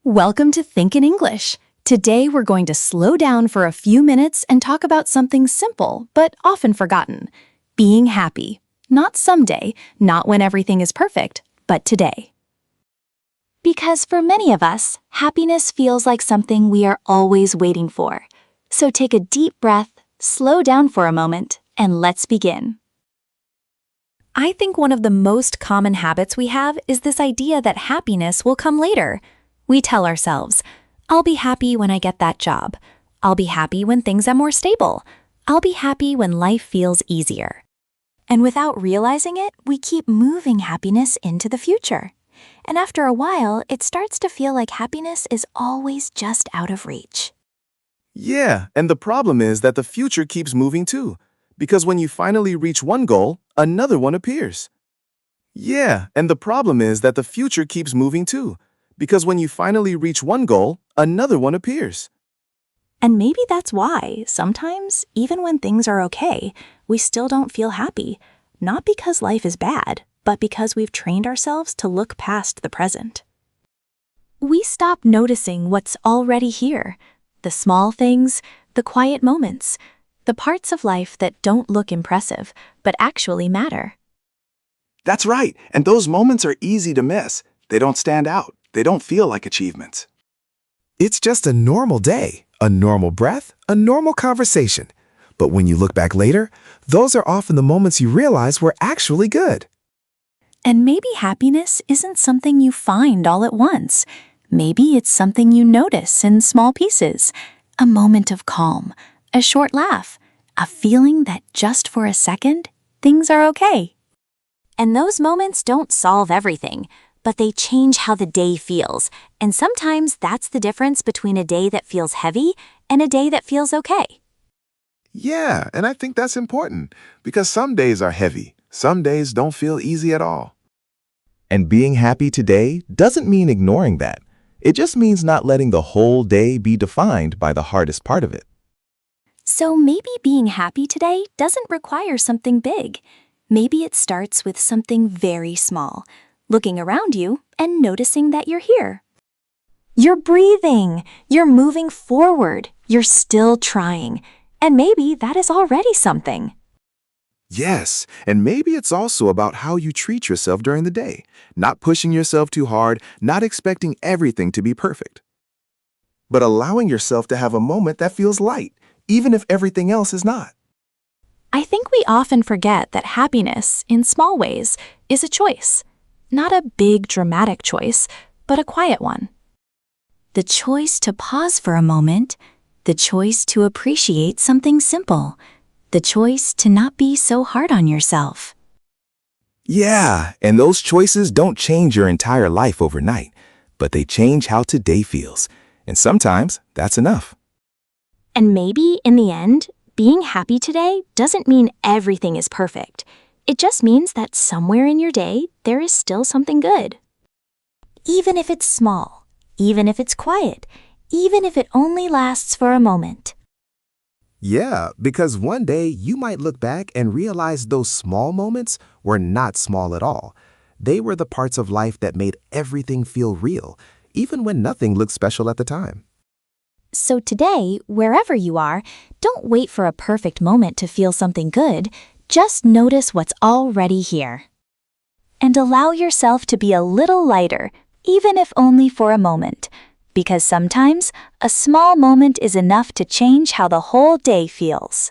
Welcome to Think in English. Today we're going to slow down for a few minutes and talk about something simple but often forgotten. Being happy. Not someday, not when everything is perfect, but today. Because for many of us, happiness feels like something we are always waiting for. So take a deep breath, slow down for a moment, and let's begin. I think one of the most common habits we have is this idea that happiness will come later. We tell ourselves, I'll be happy when I get that job. I'll be happy when things are more stable. I'll be happy when life feels easier. And without realizing it, we keep moving happiness into the future. And after a while, it starts to feel like happiness is always just out of reach. Yeah, and the problem is that the future keeps moving too, because when you finally reach one goal, another one appears. Yeah, and the problem is that the future keeps moving too, because when you finally reach one goal, another one appears. And maybe that's why, sometimes, even when things are okay, we still don't feel happy, not because life is bad, but because we've trained ourselves to look past the present. We stop noticing what's already here, the small things, the quiet moments, the parts of life that don't look impressive, but actually matter. That's right, and those moments are easy to miss. They don't stand out. They don't feel like achievements. It's just a normal day, a normal breath, a normal conversation. But when you look back later, those are often the moments you realize were actually good. And maybe happiness isn't something you find all at once. Maybe it's something you notice in small pieces. A moment of calm, a short laugh, a feeling that just for a second, things are okay. And those moments don't solve everything, but they change how the day feels. And sometimes that's the difference between a day that feels heavy and a day that feels okay. Yeah, and I think that's important, because some days are heavy. Some days don't feel easy at all. And being happy today doesn't mean ignoring that. It just means not letting the whole day be defined by the hardest part of it. So maybe being happy today doesn't require something big. Maybe it starts with something very small, looking around you and noticing that you're here. You're breathing, you're moving forward, you're still trying, and maybe that is already something. Yes, and maybe it's also about how you treat yourself during the day, not pushing yourself too hard, not expecting everything to be perfect, but allowing yourself to have a moment that feels light, even if everything else is not. I think we often forget that happiness, in small ways, is a choice. Not a big, dramatic choice, but a quiet one. The choice to pause for a moment, the choice to appreciate something simple, the choice to not be so hard on yourself. Yeah, and those choices don't change your entire life overnight, but they change how today feels. And sometimes that's enough. And maybe, in the end, being happy today doesn't mean everything is perfect. It just means that somewhere in your day, there is still something good. Even if it's small, even if it's quiet, even if it only lasts for a moment. Yeah, because one day you might look back and realize those small moments were not small at all. They were the parts of life that made everything feel real, even when nothing looked special at the time. So today, wherever you are, don't wait for a perfect moment to feel something good. Just notice what's already here. And allow yourself to be a little lighter, even if only for a moment. Because sometimes, a small moment is enough to change how the whole day feels.